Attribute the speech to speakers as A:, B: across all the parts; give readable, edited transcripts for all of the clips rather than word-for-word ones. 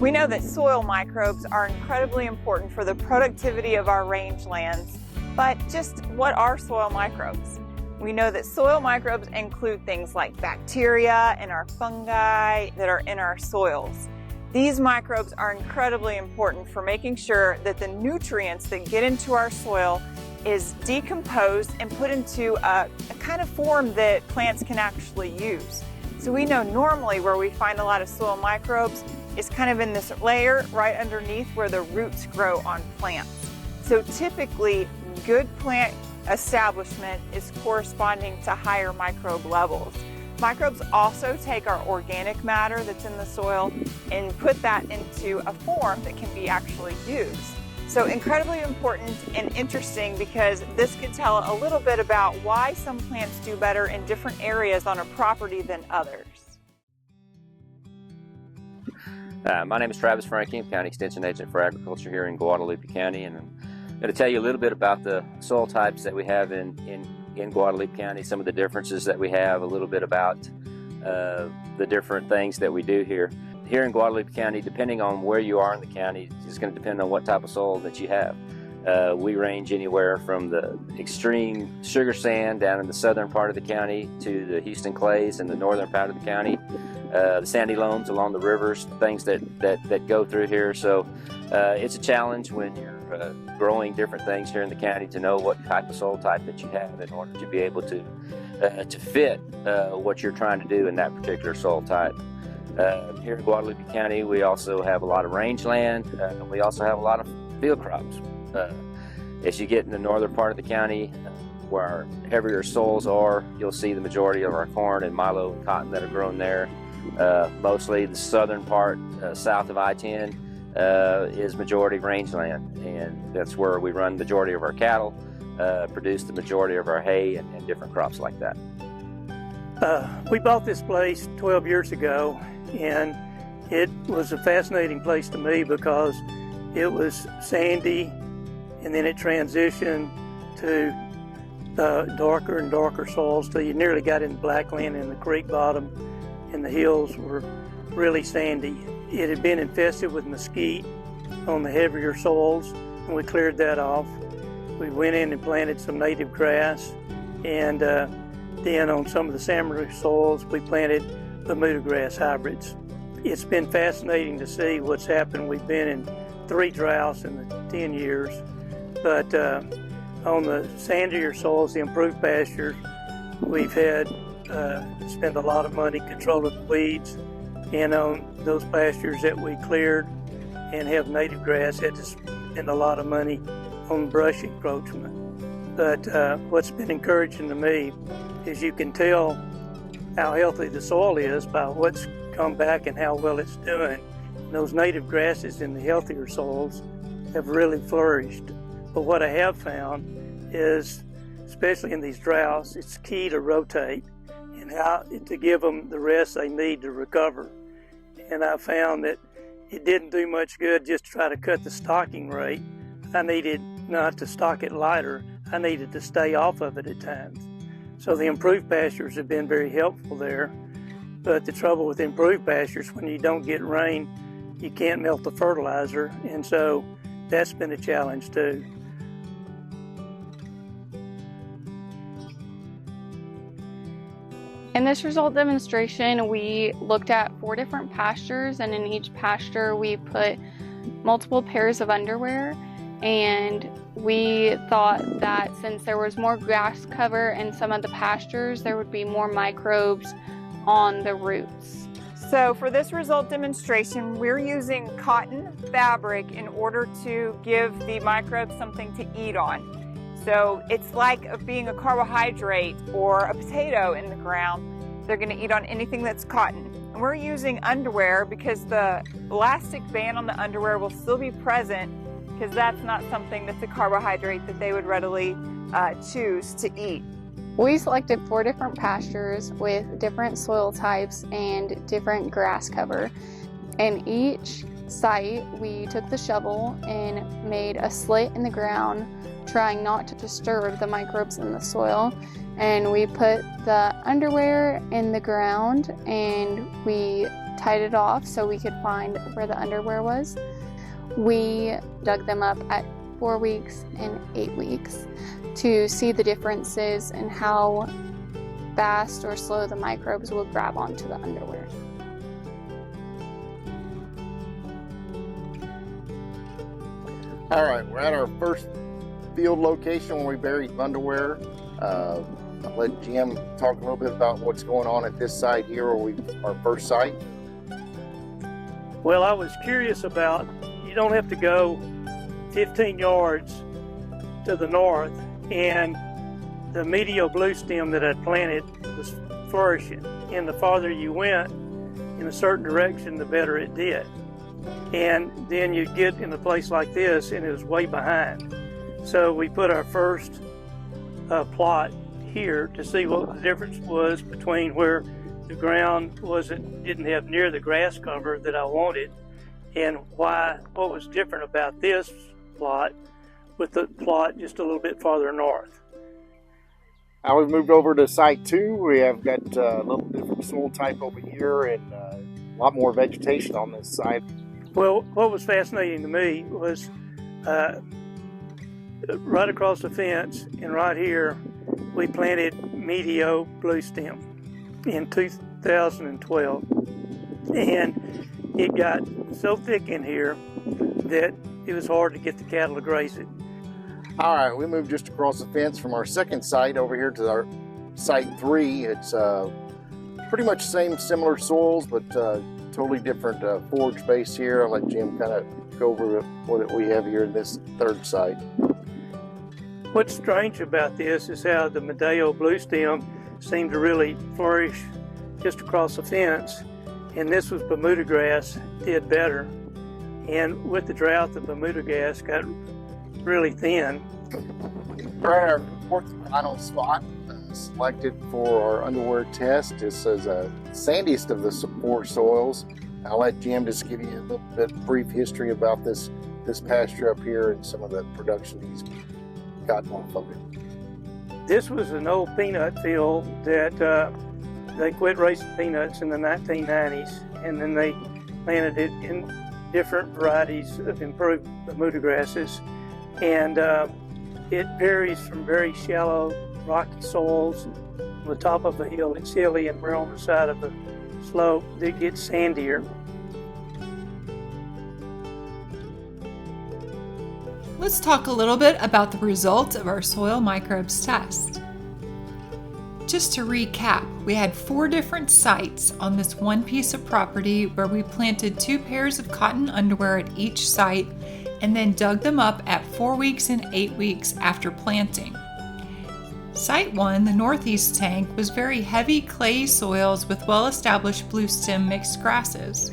A: We know that soil microbes are incredibly important for the productivity of our rangelands, but just what are soil microbes? We know that soil microbes include things like bacteria and our fungi that are in our soils. These microbes are incredibly important for making sure that the nutrients that get into our soil is decomposed and put into a kind of form that plants can actually use. So we know normally where we find a lot of soil microbes is kind of in this layer right underneath where the roots grow on plants. So typically, good plant establishment is corresponding to higher microbe levels. Microbes also take our organic matter that's in the soil and put that into a form that can be actually used. So incredibly important and interesting because this could tell a little bit about why some plants do better in different areas on a property than others.
B: My name is Travis Frankie. I'm County Extension Agent for Agriculture here in Guadalupe County, and I'm going to tell you a little bit about the soil types that we have in Guadalupe County, some of the differences that we have, a little bit about the different things that we do here. Here in Guadalupe County, depending on where you are in the county, it's going to depend on what type of soil that you have. We range anywhere from the extreme sugar sand down in the southern part of the county to the Houston clays in the northern part of the county, the sandy loams along the rivers, things that go through here. So it's a challenge when you're growing different things here in the county to know what type of soil type that you have in order to be able to fit what you're trying to do in that particular soil type. Here in Guadalupe County, we also have a lot of rangeland, and we also have a lot of field crops. As you get in the northern part of the county, where our heavier soils are, you'll see the majority of our corn and milo and cotton that are grown there. Mostly the southern part, south of I-10, is majority rangeland, and that's where we run the majority of our cattle, produce the majority of our hay and different crops like that.
C: We bought this place 12 years ago, and it was a fascinating place to me because it was sandy, and then it transitioned to darker and darker soils till you nearly got into blackland in the creek bottom, and the hills were really sandy. It had been infested with mesquite on the heavier soils, and we cleared that off. We went in and planted some native grass, and then on some of the salmon soils we planted Bermuda grass hybrids. It's been fascinating to see what's happened. We've been in 3 droughts in the 10 years, but on the sandier soils, the improved pastures, we've had spent a lot of money controlling the weeds, and on those pastures that we cleared and have native grass, had to spend a lot of money on brush encroachment. But what's been encouraging to me is you can tell how healthy the soil is by what's come back and how well it's doing. And those native grasses in the healthier soils have really flourished. But what I have found is, especially in these droughts, it's key to rotate and how to give them the rest they need to recover. And I found that it didn't do much good just to try to cut the stocking rate. I needed not to stock it lighter, I needed to stay off of it at times. So the improved pastures have been very helpful there. But the trouble with improved pastures, when you don't get rain, you can't melt the fertilizer, and so that's been a challenge too.
D: In this result demonstration, we looked at 4 different pastures, and in each pasture we put multiple pairs of underwear, and we thought that since there was more grass cover in some of the pastures, there would be more microbes on the roots.
A: So for this result demonstration, we're using cotton fabric in order to give the microbes something to eat on. So it's like being a carbohydrate or a potato in the ground. They're going to eat on anything that's cotton. And we're using underwear because the elastic band on the underwear will still be present, because that's not something that's a carbohydrate that they would readily choose to eat.
D: We selected 4 different pastures with different soil types and different grass cover. In each site, we took the shovel and made a slit in the ground, trying not to disturb the microbes in the soil. And we put the underwear in the ground, and we tied it off so we could find where the underwear was. We dug them up at 4 weeks and 8 weeks to see the differences in how fast or slow the microbes will grab onto the underwear.
E: All right, we're at our first field location where we buried underwear. I'll let Jim talk a little bit about what's going on at this site here, our first site.
C: Well, I was curious about, you don't have to go 15 yards to the north, and the medial blue stem that I'd planted was flourishing. And the farther you went in a certain direction, the better it did. And then you'd get in a place like this and it was way behind. So we put our first plot here to see what the difference was between where the ground didn't have near the grass cover that I wanted, and what was different about this plot with the plot just a little bit farther north.
E: Now we've moved over to site 2. We have got a little different soil type over here and a lot more vegetation on this site.
C: Well, what was fascinating to me was right across the fence and right here, we planted medial blue stem in 2012. And it got so thick in here that it was hard to get the cattle to graze it.
E: All right, we moved just across the fence from our second site over here to our site 3. It's pretty much similar soils, but totally different forage base here. I'll let Jim kind of go over what we have here in this third site.
C: What's strange about this is how the medial blue stem seemed to really flourish just across the fence, and this was Bermuda grass, did better. And with the drought, the Bermuda grass got really thin.
E: We're at our fourth and final spot selected for our underwear test. This is the sandiest of the 4 soils. I'll let Jim just give you a little bit brief history about this pasture up here and some of the production he's gotten off of it.
C: This was an old peanut field that they quit raising peanuts in the 1990s, and then they planted it in different varieties of improved Bermuda grasses. And it varies from very shallow, rocky soils. On the top of a hill, it's hilly, and we're on the side of a slope that gets sandier.
F: Let's talk a little bit about the results of our soil microbes test. Just to recap, we had 4 different sites on this one piece of property where we planted 2 pairs of cotton underwear at each site and then dug them up at 4 weeks and 8 weeks after planting. Site 1, the northeast tank, was very heavy clay soils with well-established blue stem mixed grasses.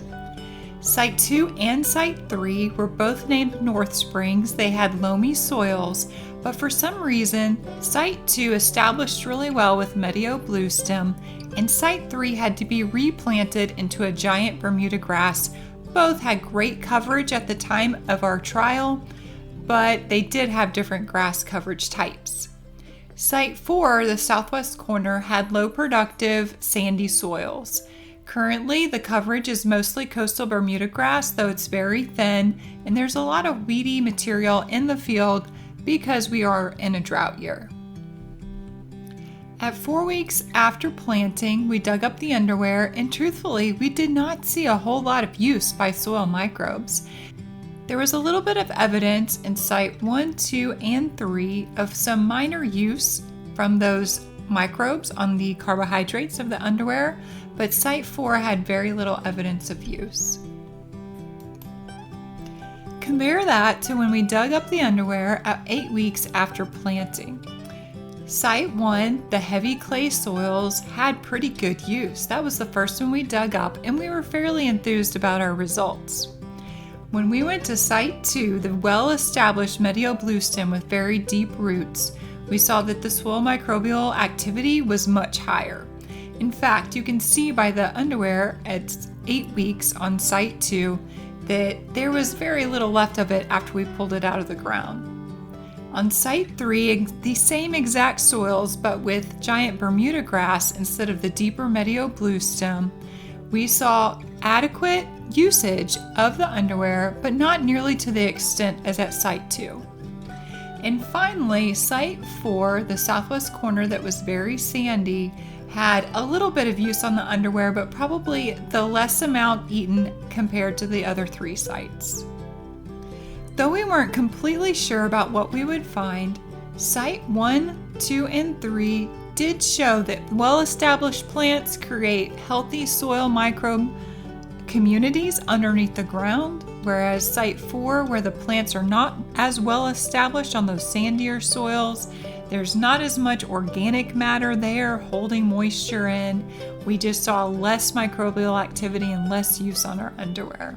F: Site 2 and Site 3 were both named North Springs. They had loamy soils, but for some reason, Site 2 established really well with Medio blue stem, and Site 3 had to be replanted into a giant Bermuda grass. Both had great coverage at the time of our trial, but they did have different grass coverage types. Site 4, the southwest corner, had low productive sandy soils. Currently, the coverage is mostly coastal Bermuda grass, though it's very thin, and there's a lot of weedy material in the field because we are in a drought year. At 4 weeks after planting, we dug up the underwear, and truthfully, we did not see a whole lot of use by soil microbes. There was a little bit of evidence in Site 1, 2, and 3 of some minor use from those microbes on the carbohydrates of the underwear, but Site 4 had very little evidence of use. Compare that to when we dug up the underwear at 8 weeks after planting. Site 1, the heavy clay soils, had pretty good use. That was the first one we dug up, and we were fairly enthused about our results. When we went to Site 2, the well-established Medio blue stem with very deep roots, we saw that the soil microbial activity was much higher. In fact, you can see by the underwear at 8 weeks on Site 2 that there was very little left of it after we pulled it out of the ground. On Site 3, the same exact soils but with giant Bermuda grass instead of the deeper Medio blue stem, we saw adequate usage of the underwear, but not nearly to the extent as at Site 2. And finally, Site 4, the southwest corner that was very sandy, had a little bit of use on the underwear, but probably the less amount eaten compared to the other 3 sites. Though we weren't completely sure about what we would find, Site 1, 2, and 3 did show that well-established plants create healthy soil microbe communities underneath the ground, whereas Site 4, where the plants are not as well established on those sandier soils, there's not as much organic matter there holding moisture in. We just saw less microbial activity and less use on our underwear.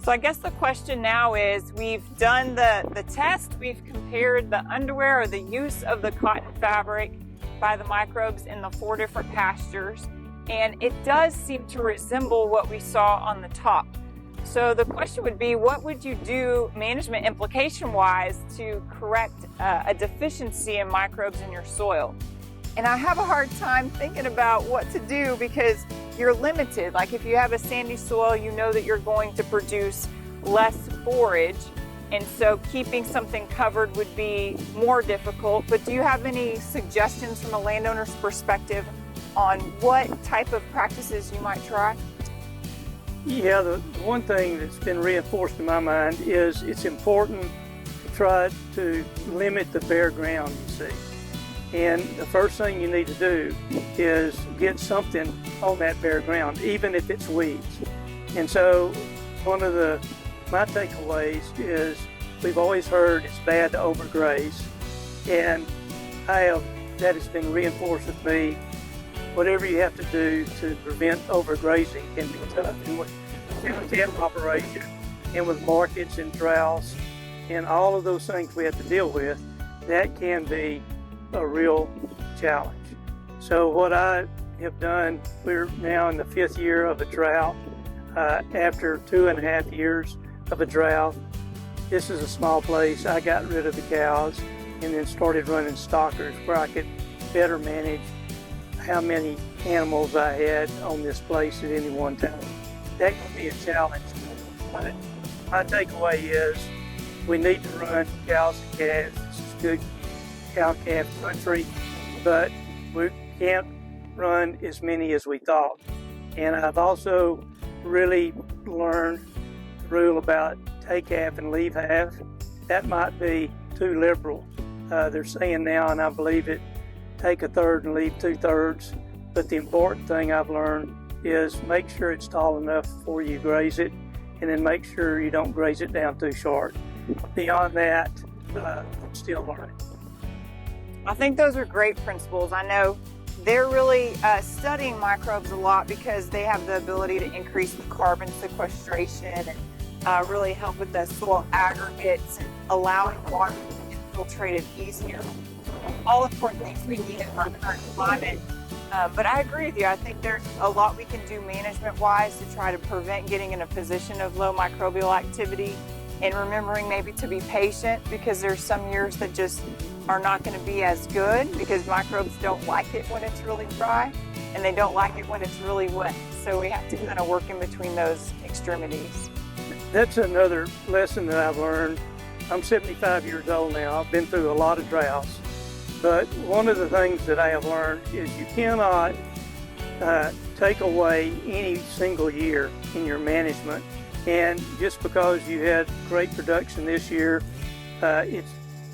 A: So I guess the question now is, we've done the test, we've compared the underwear or the use of the cotton fabric by the microbes in the 4 different pastures, and it does seem to resemble what we saw on the top. So the question would be, what would you do management implication-wise to correct a deficiency in microbes in your soil? And I have a hard time thinking about what to do because you're limited. Like if you have a sandy soil, you know that you're going to produce less forage. And so keeping something covered would be more difficult. But do you have any suggestions from a landowner's perspective on what type of practices you might try?
C: Yeah, the one thing that's been reinforced in my mind is it's important to try to limit the bare ground you see. And the first thing you need to do is get something on that bare ground, even if it's weeds. And so one of my takeaways is we've always heard it's bad to overgraze. And that has been reinforced with me. Whatever you have to do to prevent overgrazing can be tough. And with camp operation and with markets and droughts and all of those things we have to deal with, that can be a real challenge. So what I have done, we're now in the 5th year of a drought. After 2.5 years of a drought, this is a small place. I got rid of the cows and then started running stockers where I could better manage how many animals I had on this place at any one time. That can be a challenge. But my takeaway is we need to run cows and calves. This is good cow-calf country, but we can't run as many as we thought. And I've also really learned the rule about take half and leave half. That might be too liberal. They're saying now, and I believe it, take 1/3 and leave 2/3. But the important thing I've learned is make sure it's tall enough before you graze it, and then make sure you don't graze it down too short. Beyond that, I'm still learning.
A: I think those are great principles. I know they're really studying microbes a lot because they have the ability to increase the carbon sequestration and really help with the soil aggregates and allowing water to be infiltrated easier. All important things we need in our current climate. But I agree with you. I think there's a lot we can do management-wise to try to prevent getting in a position of low microbial activity, and remembering maybe to be patient because there's some years that just are not going to be as good because microbes don't like it when it's really dry and they don't like it when it's really wet. So we have to kind of work in between those extremities.
C: That's another lesson that I've learned. I'm 75 years old now. I've been through a lot of droughts. But one of the things that I have learned is you cannot take away any single year in your management. And just because you had great production this year, it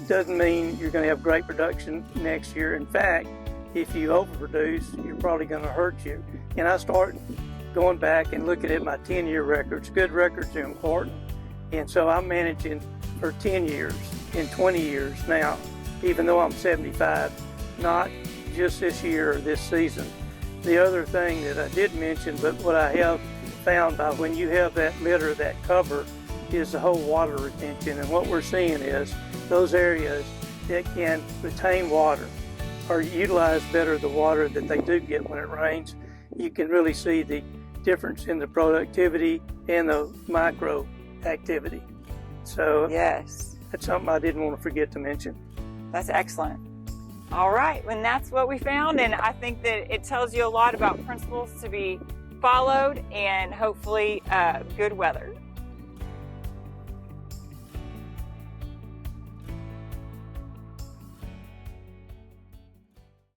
C: doesn't mean you're going to have great production next year. In fact, if you overproduce, you're probably going to hurt you. And I start going back and looking at my 10-year records. Good records are important. And so I'm managing for 10 years and 20 years now, even though I'm 75, not just this year or this season. The other thing that I did mention, but what I have found by when you have that litter, that cover, is the whole water retention. And what we're seeing is those areas that can retain water or utilize better the water that they do get when it rains. You can really see the difference in the productivity and the micro activity. So
A: yes,
C: that's something I didn't want to forget to mention.
A: That's excellent. All right, and that's what we found, and I think that it tells you a lot about principles to be followed and hopefully good weather.